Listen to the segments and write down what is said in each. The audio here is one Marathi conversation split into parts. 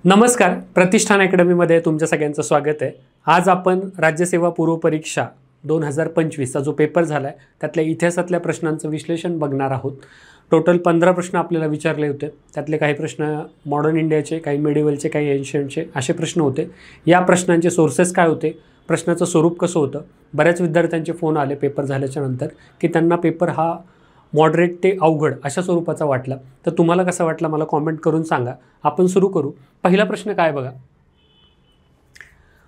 नमस्कार, प्रतिष्ठान अकॅडमीमध्ये तुमच्या सगळ्यांचं स्वागत आहे। आज आपण राज्यसेवा पूर्व परीक्षा 2025चा जो पेपर झाला आहे त्यातल्या इतिहासातल्या प्रश्नांचं विश्लेषण बघणार आहोत। टोटल 15 प्रश्न आपल्याला विचारले होते। त्यातले काही प्रश्न मॉडर्न इंडियाचे, काही मेडिवलचे, काही एन्शियंटचे असे प्रश्न होते। या प्रश्नांचे सोर्सेस काय होते, प्रश्नाचं स्वरूप कसं होतं। बऱ्याच विद्यार्थ्यांचे फोन आले पेपर झाल्याच्या नंतर की त्यांना पेपर हा मॉडरेट ते अवघड अशा स्वरूपाचा वाटला। तर तुम्हाला कसं वाटलं मला कमेंट करून सांगा। आपण सुरू करू। पहिला प्रश्न काय बघा,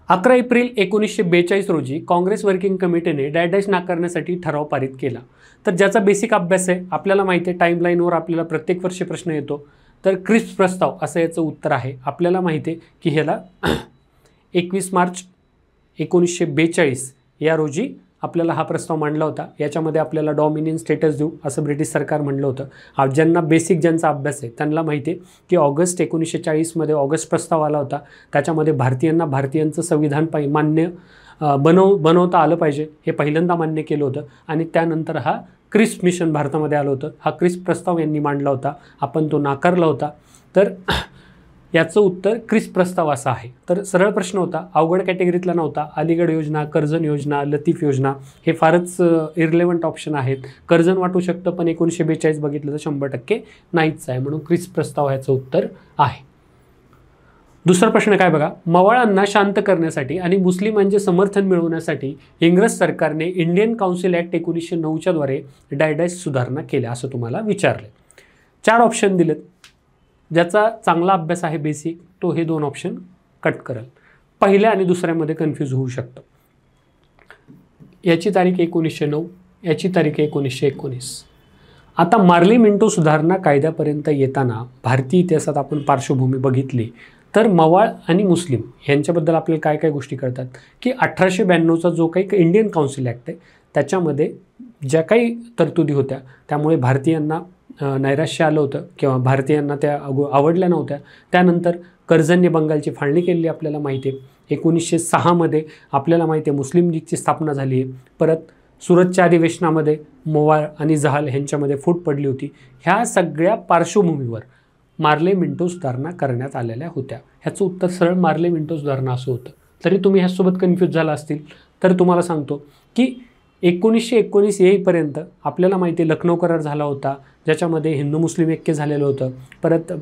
11 एप्रिल 1942 रोजी काँग्रेस वर्किंग कमिटीने डॅश नाकारण्यासाठी ठराव पारित केला। तर ज्याचा बेसिक अभ्यास आहे आपल्याला माहिती आहे, टाईमलाईनवर आपल्याला प्रत्येक वर्षी प्रश्न येतो। तर क्रिप्स प्रस्ताव असं याचं उत्तर आहे। आपल्याला माहिती आहे की ह्याला 21 मार्च 1942 या रोजी आपल्याला हा प्रस्ताव मांडला होता। याच्यामध्ये आपल्याला डॉमिनियन स्टेटस देऊ असं ब्रिटिश सरकार म्हणलं होतं। ज्यांना बेसिक ज्यांचा अभ्यास आहे त्यांना माहिती आहे की ऑगस्ट 1940 मध्ये ऑगस्ट प्रस्ताव आला होता। त्याच्यामध्ये भारतीयांचं संविधान मान्य बनवता आलं पाहिजे हे पहिल्यांदा मान्य केलं होतं। आणि त्यानंतर हा क्रिप्स मिशन भारतामध्ये आलं होतं। हा क्रिप्स प्रस्ताव यांनी मांडला होता, आपण तो नाकारला होता। तर याचं उत्तर क्रिप्स प्रस्ताव असं आहे। तर सरळ प्रश्न होता, अवघड कॅटेगरीतला नव्हता। अलीगड योजना, कर्जन योजना, लतीफ योजना हे फारच इरलेव्हंट ऑप्शन आहेत। कर्जन वाटू शकतं पण 1942 बघितलं तर 100% नाहीच आहे, म्हणून क्रिप्स प्रस्ताव याचं उत्तर आहे। दुसरा प्रश्न काय बघा, मवाळांना शांत करण्यासाठी आणि मुस्लिमांचे समर्थन मिळवण्यासाठी इंग्रज सरकारने इंडियन काउन्सिल ॲक्ट 1909च्या द्वारे डॅश सुधारणा केल्या असं तुम्हाला विचारले। 4 ऑप्शन दिलेत। ज्याचा चांगला अभ्यास आहे बेसिक तो हे 2 ऑप्शन कट करेल। पहिल्या आणि दुसऱ्यामध्ये कन्फ्यूज होऊ शकतं। याची तारीख 1909, याची तारीख 1919। आता मार्ली मिंटो सुधारणा कायद्यापर्यंत येताना भारतीय इतिहासात आपण पार्श्वभूमी बघितली तर मवाळ आणि मुस्लिम यांच्याबद्दल आपल्याला काय काय गोष्टी कळतात की 1892चा जो काही इंडियन काउन्सिल ॲक्ट आहे त्याच्यामध्ये ज्या काही तरतुदी होत्या त्यामुळे भारतीयांना नैराश्य आलं होतं किंवा भारतीयांना त्या आवडल्या नव्हत्या। त्यानंतर कर्जनने बंगालची फाळणी केलेली आपल्याला माहिती आहे। 1906 मध्ये आपल्याला माहिती आहे मुस्लिम लीगची स्थापना झाली आहे। परत सुरतच्या अधिवेशनामध्ये मवाळ आणि जहाल यांच्यामध्ये फूट पडली होती। ह्या सगळ्या पार्श्वभूमीवर मार्ले मिंटो सुधारणा करण्यात आलेल्या होत्या। ह्याचं उत्तर सरळ मार्ले मिंटो सुधारणा असं होतं। तरी तुम्ही ह्यासोबत कन्फ्यूज झाला असतील तर तुम्हाला सांगतो की 1919 येईपर्यंत आपल्याला माहिती आहे लखनौ करार झाला होता, ज्याच्यामध्ये हिंदू मुस्लिम ऐक्य झालेलं होतं। परत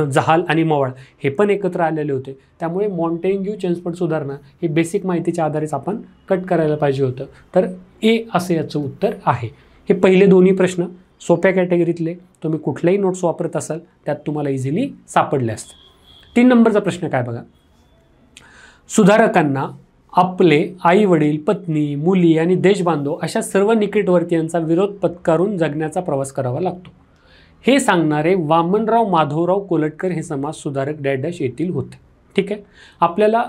जहाल आणि मवाळ हे पण एकत्र आलेले होते। त्यामुळे मॉन्टेग्यू चेम्सफोर्ड सुधारणा ही बेसिक माहितीच्या आधारेच आपण कट करायला पाहिजे होतं। तर ए असं याचं उत्तर आहे। हे पहिले दोन्ही प्रश्न सोप्या कॅटेगरीतले, तुम्ही कुठलेही नोट्स वापरत असाल त्यात तुम्हाला इझिली सापडले असतात। 3 नंबरचा प्रश्न काय बघा, सुधारकांना आपले आई वडील, पत्नी, मुली आणि देशबांधव अशा सर्व निकटवर्तीयांचा विरोध पत्करून जगण्याचा प्रवास करावा लागतो हे सांगणारे वामनराव माधवराव कोलटकर हे समाज सुधारक डॅश येथील होते। ठीक आहे, आपल्याला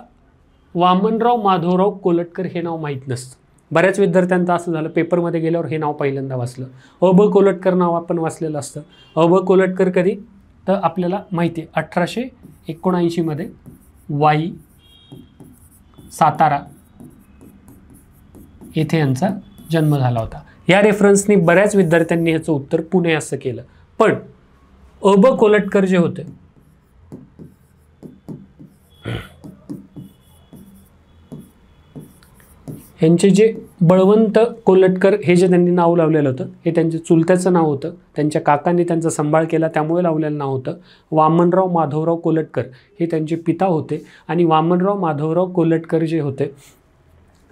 वामनराव माधवराव कोलटकर हे नाव माहीत नसतं। बऱ्याच विद्यार्थ्यांचं असं झालं पेपरमध्ये गेल्यावर हे नाव पहिल्यांदा वाचलं। अ.ब. कोलटकर नाव आपण वाचलेलं असतं। अ.ब. कोलटकर कधी तर आपल्याला माहिती आहे 1879 मध्ये वाई, सातारा येथे यांचा जन्म झाला होता। या रेफरन्सनी बऱ्याच विद्यार्थ्यांनी ह्याचं उत्तर पुणे असं केलं। पण अ.ब. कोलटकर जे होते यांचे जे बळवंत कोलटकर हे जे त्यांनी नाव लावलेलं होतं हे त्यांच्या चुलत्याचं नाव होतं। त्यांच्या काकांनी त्यांचा सांभाळ केला त्यामुळे लावलेलं नाव होतं। वामनराव माधवराव कोलटकर हे त्यांचे पिता होते आणि वामनराव माधवराव कोलटकर जे होते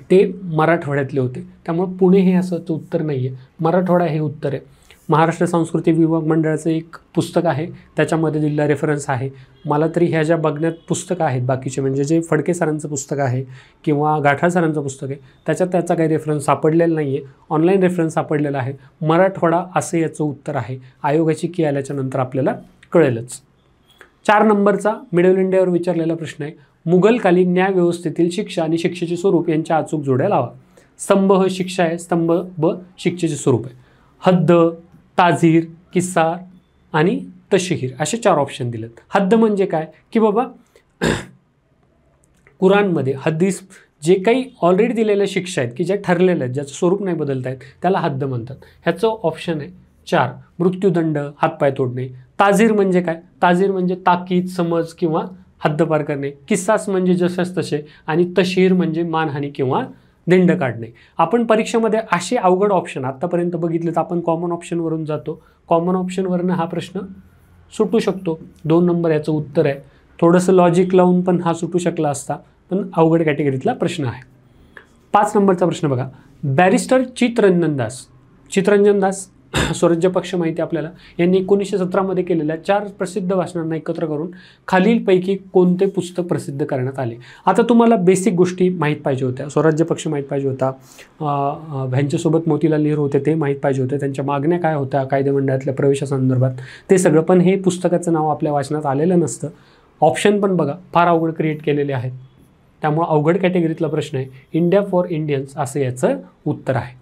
ते मराठवाड्यातले होते। त्यामुळे पुणे हे असं उत्तर नाही आहे, मराठवाडा हे उत्तर आहे। महाराष्ट्र संस्कृती विभाग मंडळाचं एक पुस्तक आहे त्याच्यामध्ये दिलेला रेफरन्स आहे। मला तरी ह्या ज्या बघण्यात पुस्तकं आहेत बाकीचे म्हणजे जे फडके सरांचं पुस्तक आहे किंवा गाठाळ सरांचं पुस्तक आहे त्याच्यात त्याचा काही रेफरन्स सापडलेला नाही आहे। ऑनलाईन रेफरन्स सापडलेला आहे। मराठवाडा असं याचं उत्तर आहे। आयोगाची की आल्याच्या नंतर आपल्याला कळेलच। 4 नंबरचा मिडल इंडियावर विचारलेला प्रश्न आहे, मुघलकालीन न्यायव्यवस्थेतील शिक्षा आणि शिक्षेचे स्वरूप यांच्या अचूक जोड्या लावा। स्तंभ ह शिक्षा आहे, स्तंभ ब शिक्षेचे स्वरूप आहे। हद्द, ताझीर, किस्सा आणि तशहीर असे 4 ऑप्शन दिलेत। हद्द म्हणजे काय की बाबा कुराणमध्ये हदीस जे काही ऑलरेडी दिलेल्या शिक्षा आहेत की ज्या ठरलेल्या आहेत ज्याचं स्वरूप नाही बदलता येत त्याला हद्द म्हणतात। ह्याचं ऑप्शन आहे 4, मृत्यूदंड, हातपाय तोडणे। ताजीर म्हणजे काय, ताजीर म्हणजे ताकीद, समज किंवा हद्दपार करणे, किस्सास म्हणजे जसंच तसे, आणि तशीर म्हणजे मानहानी किंवा दंड काढणे. आपण परीक्षेमध्ये असे अवघड ऑप्शन आत्तापर्यंत बघितले तर आपण कॉमन ऑप्शनवरून जातो. कॉमन ऑप्शनवरनं हा प्रश्न सुटू शकतो. 2 नंबर याचं उत्तर आहे. थोडंसं लॉजिक लावून पण हा सुटू शकला असता, पण अवघड कॅटेगरीतला प्रश्न आहे. 5 नंबरचा प्रश्न बघा. बॅरिस्टर चित्तरंजन दास स्वराज्य पक्ष माहिती आपल्याला, यांनी 1917 केलेल्या 4 प्रसिद्ध भाषणांना एकत्र करून खालीलपैकी कोणते पुस्तक प्रसिद्ध करण्यात आले. आता तुम्हाला बेसिक गोष्टी माहीत पाहिजे होत्या. स्वराज्य पक्ष माहीत पाहिजे होता, ह्यांच्यासोबत मोतीलाल नेहरू होते ते माहीत पाहिजे होते, त्यांच्या मागण्या काय होत्या कायदेमंडळातल्या प्रवेशासंदर्भात ते सगळं, पण हे पुस्तकाचं नाव आपल्या वाचनात आलेलं नसतं. ऑप्शन पण बघा फार अवघड क्रिएट केलेले आहेत, त्यामुळे अवघड कॅटेगरीतला प्रश्न आहे. इंडिया फॉर इंडियन्स असं याचं उत्तर आहे.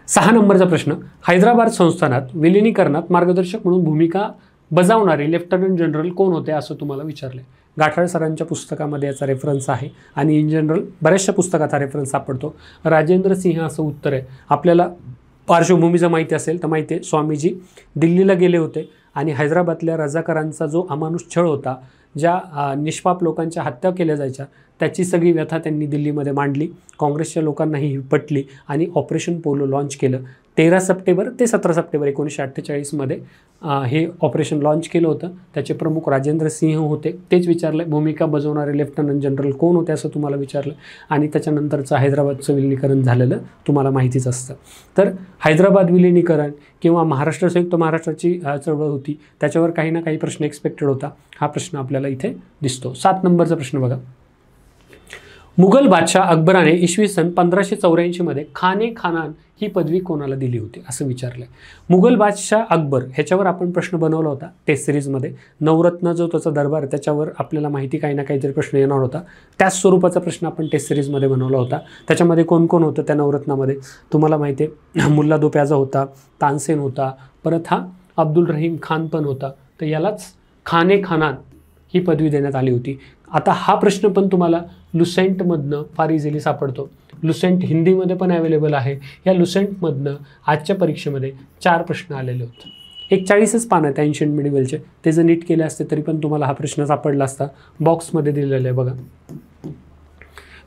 6 नंबरचा प्रश्न. हैदराबाद संस्थानात विलिनीकरणात मार्गदर्शक म्हणून भूमिका बजावणारे लेफ्टनंट जनरल कोण होते असं तुम्हाला विचारले. गाठाळ सरांच्या पुस्तकामध्ये याचा रेफरन्स आहे आणि इन जनरल बऱ्याचशा पुस्तकात हा रेफरन्स सापडतो. राजेंद्र सिंह असं उत्तर आहे. आपल्याला पार्श्वभूमीचं माहिती असेल तर माहिती आहे, स्वामीजी दिल्लीला गेले होते आणि हैदराबादल्या रजाकारांचा जो अमानुष छळ होता, ज्या निष्पाप लोकांच्या हत्या केल्या जायच्या, त्याची सगळी व्यथा त्यांनी दिल्लीमध्ये मांडली. काँग्रेसच्या लोकांनाही ही पटली आणि ऑपरेशन पोलो लॉन्च केलं. 13 सप्टेंबर ते 17 सप्टेंबर 1948 हे ऑपरेशन लॉन्च केलं होतं. त्याचे प्रमुख राजेंद्र सिंह होते. तेच विचारलं भूमिका बजावणारे लेफ्टनंट जनरल कोण होते असं तुम्हाला विचारलं, आणि त्याच्यानंतरचं हैदराबादचं विलिनीकरण झालेलं तुम्हाला माहितीच असतं. तर हैदराबाद विलिनीकरण किंवा संयुक्त महाराष्ट्राची चळवळ होती, त्याच्यावर काही ना काही प्रश्न एक्सपेक्टेड होता. हा प्रश्न आपल्याला इथे दिसतो. 7 नंबरचा प्रश्न बघा. मुघल बादशाह अकबराने इसवी सन 1584 खाने खानान ही पदवी कोणाला दिली होती असं विचारलं आहे. मुघल बादशाह अकबर ह्याच्यावर आपण प्रश्न बनवला होता टेस्ट सिरीजमध्ये. नवरत्न जो त्याचा दरबार त्याच्यावर आपल्याला माहिती काही ना काहीतरी प्रश्न येणार होता. त्याच स्वरूपाचा प्रश्न आपण टेस्ट सिरीजमध्ये बनवला होता. त्याच्यामध्ये कोण कोण होतं त्या नवरत्नामध्ये तुम्हाला माहिती आहे, मुल्ला दो प्याजा होता, तानसेन होता, परत हा अब्दुल रहीम खान पण होता. तर यालाच खाने खानान ही पदवी देण्यात आली होती. आता हा प्रश्न पण तुम्हाला लुसेंटमधनं फार इझिली सापडतो. लुसेंट हिंदीमध्ये पण अवेलेबल आहे. या लुसेंटमधनं आजच्या परीक्षेमध्ये 4 प्रश्न आलेले होते. एक 40च पानं आहेत एन्शियंट मिडिवलचे. ते जर नीट केले असते तरी पण तुम्हाला हा प्रश्न सापडला असता. बॉक्समध्ये दिलेला आहे बघा.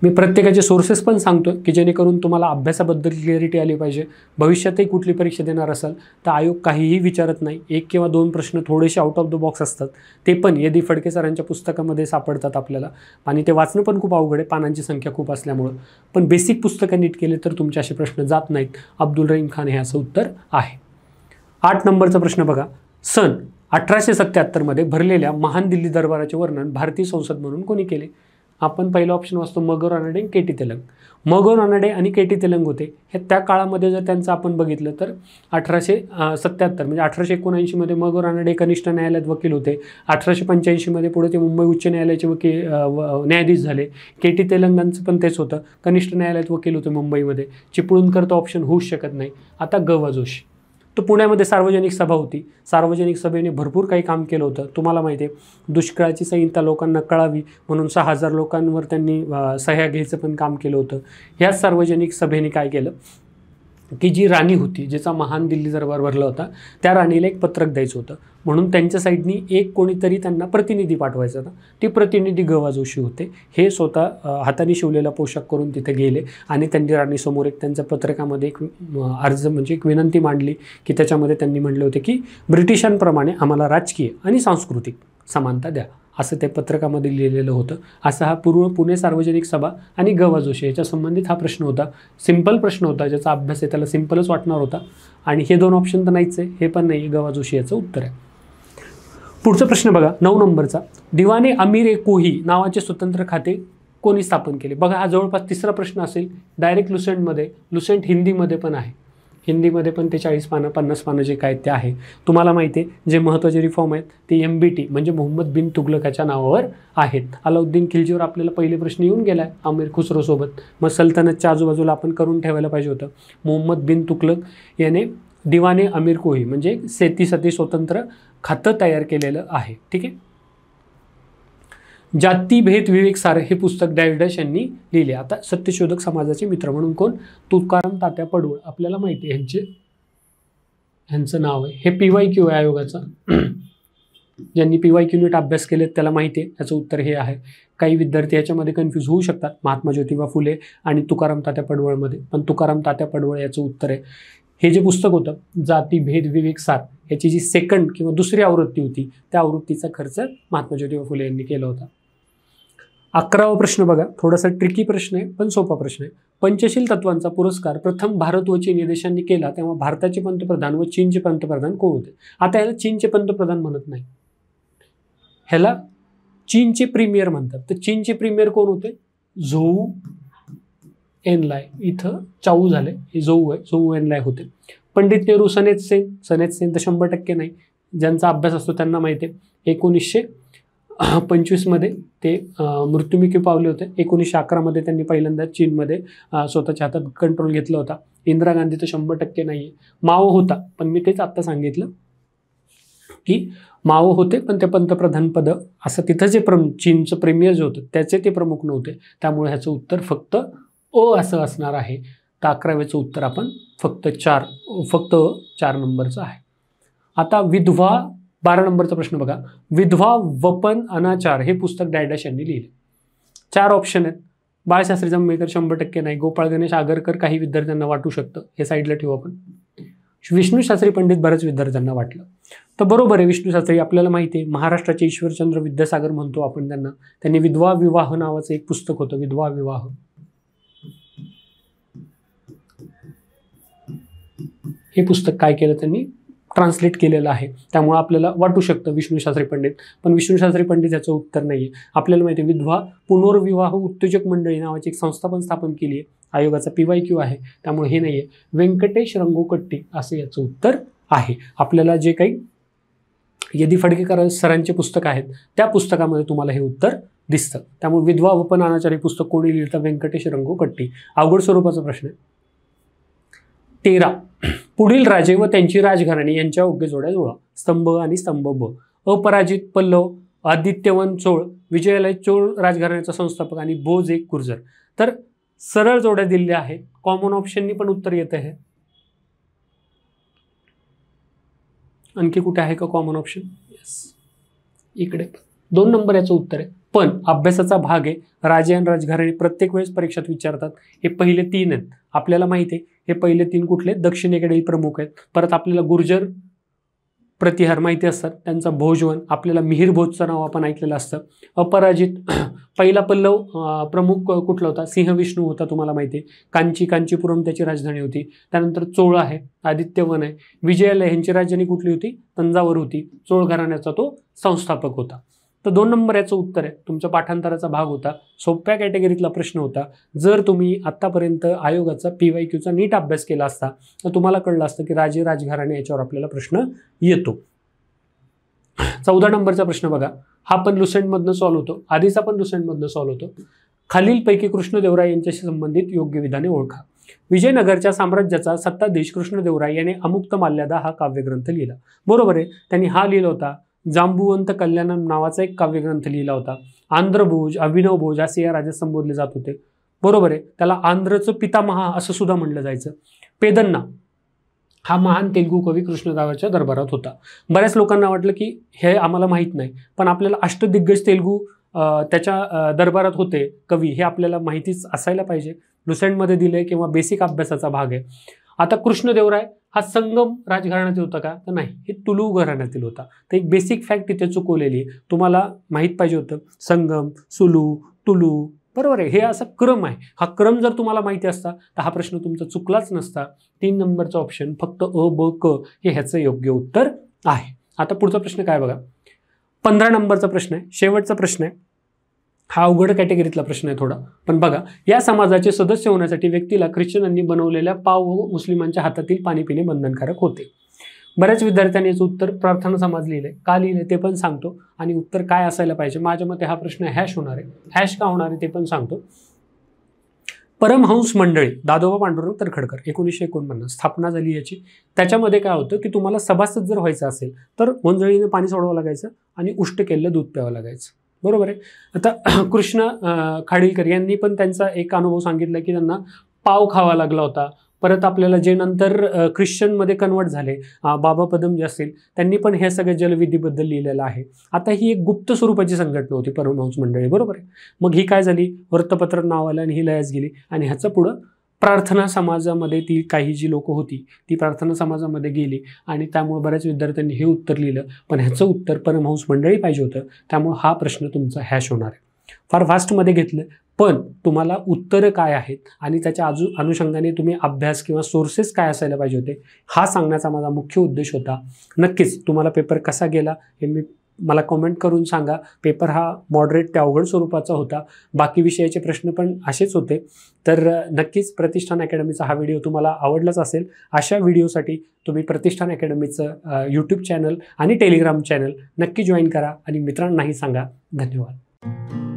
मी प्रत्येकाचे सोर्सेस पण सांगतो की जेणेकरून तुम्हाला अभ्यासाबद्दल क्लिअरिटी आली पाहिजे. भविष्यातही कुठली परीक्षा देणार असाल तर आयोग काहीही विचारत नाही. 1 किंवा 2 प्रश्न थोडेसे आउट ऑफ द बॉक्स असतात, ते पण यदी फडके सरांच्या पुस्तकामध्ये सापडतात आपल्याला, आणि ते वाचणं पण खूप अवघड आहे पानांची संख्या खूप असल्यामुळं. पण बेसिक पुस्तकं नीट केले तर तुमचे असे प्रश्न जात नाहीत. अब्दुल रहीम खान हे असं उत्तर आहे. 8 नंबरचा प्रश्न बघा. सन 1877 भरलेल्या महान दिल्ली दरबाराचे वर्णन भारतीय संसद म्हणून कोणी केले. आपण पहिला ऑप्शन वाचतो मगो रानडे, के.टी. तेलंग. मगो रानडे आणि के.टी. तेलंग होते. हे त्या काळामध्ये जर त्यांचं आपण बघितलं तर 1877 म्हणजे 1879 मगो रानडे कनिष्ठ न्यायालयात वकील होते. 1885 पुढे ते मुंबई उच्च न्यायालयाचे न्यायाधीश झाले. के.टी. तेलंगांचं पण तेच होतं, कनिष्ठ न्यायालयात वकील होते मुंबईमध्ये. चिपळूणकर तो ऑप्शन होऊच शकत नाही. आता ग.वा. जोशी तो पुण्यामध्ये सार्वजनिक सभा होती. सार्वजनिक सभेने भरपूर काही काम केलं होतं. तुम्हाला माहिती आहे दुष्काळाची संहिता लोकांना कळावी म्हणून 6000 लोकांवर त्यांनी सह्या घ्यायचं पण काम केलं होतं. ह्याच सार्वजनिक सभेने काय केलं की जी राणी होती, जिचा महान दिल्ली दरबार भरला होता, त्या राणीला एक पत्रक द्यायचं होतं, म्हणून त्यांच्या साईडनी एक कोणीतरी त्यांना प्रतिनिधी पाठवायचा होता. ते प्रतिनिधी ग.वा. जोशी होते. हे स्वतः हाताने शिवलेला पोशाख करून तिथे गेले आणि त्यांनी राणीसमोर एक त्यांच्या पत्रकामध्ये एक अर्ज म्हणजे एक विनंती मांडली की त्याच्यामध्ये त्यांनी म्हटले होते की ब्रिटिशांप्रमाणे आम्हाला राजकीय आणि सांस्कृतिक समानता द्या, असं त्या पत्रकामध्ये लिहिलेलं होतं. असा हा पुणे सार्वजनिक सभा आणि ग.वा. जोशी याच्या संबंधित हा प्रश्न होता. सिंपल प्रश्न होता, ज्याचा अभ्यास आहे त्याला सिंपलच वाटणार होता. आणि हे 2 ऑप्शन तर नाहीच आहे, हे पण नाही, ग.वा. जोशी याचं उत्तर आहे. पुढचा प्रश्न बघा 9 नंबरचा. दिवाने अमीर-ए-कोही नावाचे स्वतंत्र खाते कोणी स्थापन केले. बघा हा जवळपास 3रा प्रश्न असेल. डायरेक्ट लुसेंट हिंदीमध्ये पण आहे. हिंदीमध्ये पण ते 40 पानं 50 पानं जे काय ते आहे. तुम्हाला माहिती आहे जे महत्त्वाचे रिफॉर्म आहेत ते MBT म्हणजे मोहम्मद बिन तुगलकाच्या नावावर आहेत. अलाउद्दीन खिलजीवर आपल्याला पहिले प्रश्न येऊन गेला आहे अमीर खुसरोसोबत. मग सल्तनतच्या आजूबाजूला आपण करून ठेवायला पाहिजे होतं. मोहम्मद बिन तुगलक याने दिवाने अमीर कोही म्हणजे 37 स्वतंत्र खातं तयार केलेलं आहे. ठीक आहे. जातीभेद विवेक सार हे पुस्तक डॅश यांनी लिहिले. आता सत्यशोधक समाजाचे मित्र म्हणून कोण, तुकाराम तात्या पडवळ आपल्याला माहिती आहे ह्यांचं नाव आहे. हे PYQ आहे आयोगाचं. ज्यांनी PYQ नीट अभ्यास केलेत त्याला माहिती आहे याचं उत्तर हे आहे. काही विद्यार्थी याच्यामध्ये कन्फ्यूज होऊ शकतात महात्मा ज्योतिबा फुले आणि तुकाराम तात्या पडवळमध्ये, पण तुकाराम तात्या पडवळ याचं उत्तर आहे. हे जे पुस्तक होतं जाती भेद विवेक सार, याची जी सेकंड किंवा दुसरी आवृत्ती होती त्या आवृत्तीचा खर्च महात्मा ज्योतिबा फुले यांनी केला होता. 11वा प्रश्न बघा, थोडासा ट्रिकी प्रश्न आहे पण सोपा प्रश्न आहे. पंचशील तत्वांचा पुरस्कार प्रथम भारत व चीन या देशांनी केला तेव्हा भारताचे पंतप्रधान व चीनचे पंतप्रधान कोण होते? आता ह्याला चीनचे पंतप्रधान म्हणत नाही, ह्याला चीनचे प्रीमियर म्हणतात. तर चीनचे प्रीमियर कोण होते? झोऊ एनलाय. इथं चाऊ झाले, हे झोऊ आहे, झोऊ एनलाय होते. पंडित नेहरू, सनेत सेन. सनेत सेन तर 100% नाही, ज्यांचा अभ्यास असतो त्यांना माहिती आहे. 1925 ते मृत्युमुखी पावले होते. 1911 त्यांनी पहिल्यांदा चीनमध्ये स्वतःच्या हातात कंट्रोल घेतला होता. इंदिरा गांधी तर 100% नाही आहे. माओ होता, पण मी तेच आत्ता सांगितलं की माओ होते पण ते पंतप्रधान पद असं तिथं जे चीनचं प्रीमियर जे होतं त्याचे ते प्रमुख नव्हते. त्यामुळे ह्याचं उत्तर फक्त असं असणार आहे. तर 11वेचं उत्तर आपण फक्त 4 नंबरचं आहे. आता विधवा 12 नंबरचा प्रश्न बघा. विधवा वपन अनाचार हे पुस्तक डॅश यांनी लिहिले. 4 ऑप्शन आहेत. बाळशास्त्री जांभेकर 100% नाही. गोपाळ गणेश आगरकर काही विद्यार्थ्यांना वाटू शकतं, हे साईडला ठेवू आपण. विष्णू शास्त्री पंडित बऱ्याच विद्यार्थ्यांना वाटलं. तर बरोबर आहे, विष्णू शास्त्री आपल्याला माहिती आहे महाराष्ट्राचे ईश्वरचंद्र विद्यासागर म्हणतो आपण त्यांना. त्यांनी विधवा विवाह नावाचं एक पुस्तक होतं, विधवा विवाह. हे पुस्तक काय केलं त्यांनी? ट्रान्सलेट केलेलं आहे. त्यामुळे आपल्याला वाटू शकतं विष्णू शास्त्री पंडित, पण विष्णू शास्त्री पंडित याचं उत्तर नाही आहे. आपल्याला माहिती आहे विधवा पुनर्विवाह उत्तेजक मंडळी नावाची एक संस्था पण स्थापन केली आहे. आयोगाचा PYQ आहे, त्यामुळे हे नाही आहे. व्यंकटेश रंगोकट्टी असं याचं उत्तर आहे. आपल्याला जे काही यदी फडकेकर सरांचे पुस्तक आहेत त्या पुस्तकामध्ये तुम्हाला हे उत्तर दिसतं. त्यामुळे विधवा वपन अनाचार हे पुस्तक कोणी लिहिलं? तर व्यंकटेश रंगोकट्टी. अवघड स्वरूपाचा प्रश्न आहे. 13. पुढील राजे व त्यांची राजघराणी यांच्या योग्य जोड्या जुळवा. स्तंभ आणि स्तंभ ब. अपराजित पल्लव, आदित्यवन चोळ, विजयालय चोळ राजघराण्याचा संस्थापक आणि भोज एक गुर्जर. तर सरळ जोड्या दिलेल्या आहेत. कॉमन ऑप्शननी पण उत्तर येत आहे. आणखी कुठे आहे का कॉमन ऑप्शन? यस, इकडे 2 नंबर याचं उत्तर आहे. पण अभ्यासाचा भाग आहे. राजे आणि राजघराणे प्रत्येक वेळेस परीक्षेत विचारतात. हे पहिले 3 आहेत. आपल्याला माहिती आहे हे पहिले 3 कुठले? दक्षिणेकडील प्रमुख आहेत. परत आपल्याला गुर्जर प्रतिहार माहिती असतात, त्यांचा भोजवन, आपल्याला मिहिर भोजचं नाव आपण ऐकलेलं असतं. अपराजित पहिला पल्लव प्रमुख कुठला होता? सिंह विष्णू होता, तुम्हाला माहिती आहे. कांचीपुरम त्याची राजधानी होती. त्यानंतर चोळ आहे, आदित्यवन आहे. विजयालय यांची राजधानी कुठली होती? तंजावर होती. चोळ घराण्याचा तो संस्थापक होता. तर 2 नंबर याचं उत्तर आहे. तुमच्या पाठांतराचा भाग होता, सोप्या कॅटेगरीतला प्रश्न होता. जर तुम्ही आत्तापर्यंत आयोगाचा PYQचा नीट अभ्यास केला असता तर तुम्हाला कळलं असतं की राजे राजघराणे याच्यावर आपल्याला प्रश्न येतो. 14 नंबरचा प्रश्न बघा. हा पण लुसेंटमधनं सॉल्व्ह होतो, आधीचा पण लुसेंटमधनं सॉल्व्ह होतो. खालीलपैकी कृष्णदेवराय यांच्याशी संबंधित योग्य विधाने ओळखा. विजयनगरच्या साम्राज्याचा सत्ताधीश कृष्णदेवराय याने अमुक्त माल्यादा हा काव्यग्रंथ लिहिला. बरोबर आहे, त्यांनी हा लिहिला होता. जांबुवंत कल्याणम नावाचा एक काव्यग्रंथ लिहिला होता. आंध्रभोज, अभिनव भोज असे या राजात संबोधले जात होते. बरोबर आहे, त्याला आंध्रचं पितामहा असं सुद्धा म्हणलं जायचं. पेदन्ना हा महान तेलुगू कवी कृष्णदेवरायाच्या दरबारात होता. बऱ्याच लोकांना वाटलं की हे आम्हाला माहीत नाही, पण आपल्याला अष्टदिग्गज तेलुगू त्याच्या दरबारात होते कवी, हे आपल्याला माहितीच असायला पाहिजे. लुसेंटमध्ये दिले किंवा बेसिक अभ्यासाचा भाग आहे. आता कृष्णदेवराय हा संगम राजघराण्यातील होता का? तर नाही, हे तुलू घराण्यातील होता. तर एक बेसिक फॅक्ट तिथे चुकवलेली तुम्हाला माहीत पाहिजे होतं. संगम, सुलू, तुलू, बरोबर आहे. हे असा क्रम आहे. हा क्रम जर तुम्हाला माहिती असता तर हा प्रश्न तुमचा चुकलाच नसता. 3 नंबरचा ऑप्शन फक्त अ, ब, क हे ह्याचं योग्य उत्तर आहे. आता पुढचा प्रश्न काय बघा. 15 नंबरचा प्रश्न आहे, शेवटचा प्रश्न आहे. हा अवघड कॅटेगरीतला प्रश्न आहे थोडा, पण बघा. या समाजाचे सदस्य होण्यासाठी व्यक्तीला ख्रिश्चनांनी बनवलेल्या पाव व मुस्लिमांच्या हातातील पाणी पिणे बंधनकारक होते. बऱ्याच विद्यार्थ्यांनी याचं उत्तर प्रार्थना समाज लिहिलंय. का लिहिलंय ते पण सांगतो आणि उत्तर काय असायला पाहिजे. माझ्या मते हा प्रश्न हॅश होणार आहे. हॅश का होणार आहे ते पण सांगतो. परमहंस मंडळी दादोबा पांडुरंग तरखडकर 1949 स्थापना झाली याची. त्याच्यामध्ये काय होतं की तुम्हाला सभासद जर व्हायचं असेल तर मंजळीने पाणी सोडावं लागायचं आणि उष्ट केलेलं दूध प्यावं लागायचं. बरोबर आहे. आता कृष्ण खाडीलकर यांनी पण त्यांचा एक अनुभव सांगितला की त्यांना पाव खावा लागला होता, परत आपल्याला जे नंतर ख्रिश्चनमध्ये कन्वर्ट झाले, बाबा पदम जे असतील, त्यांनी पण हे सगळ्या जलविधीबद्दल लिहिलेलं आहे. आता ही एक गुप्त स्वरूपाची संघटना होती परमहंस मंडळी, बरोबर आहे. मग ही काय झाली, वृत्तपत्र नाव आलं आणि ही लयास गेली. आणि ह्याचं पुढं प्रार्थना समाजामध्ये ती काही जी लोकं होती ती प्रार्थना समाजामध्ये गेली आणि त्यामुळे बऱ्याच विद्यार्थ्यांनी हे उत्तर लिहिलं. पण ह्याचं उत्तर परमहंस मंडळी पाहिजे होतं, त्यामुळे हा प्रश्न तुमचा हॅश होणार आहे. फार फास्टमध्ये घेतलं, पण तुम्हाला उत्तरं काय आहेत आणि त्याच्या अनुषंगाने तुम्ही अभ्यास किंवा सोर्सेस काय असायला पाहिजे होते हा सांगण्याचा माझा मुख्य उद्देश होता. नक्कीच तुम्हाला पेपर कसा गेला हे मला कॉमेंट करून सांगा. पेपर हा मॉडरेट ते अवघड स्वरूपाचा होता. बाकी विषयाचे प्रश्न पण असेच होते. तर नक्कीच प्रतिष्ठान अकॅडमीचा हा व्हिडिओ तुम्हाला आवडलाच असेल. अशा व्हिडिओसाठी तुम्ही प्रतिष्ठान अकॅडमीचं यूट्यूब चॅनल आणि टेलिग्राम चॅनल नक्की जॉईन करा आणि मित्रांनाही सांगा. धन्यवाद.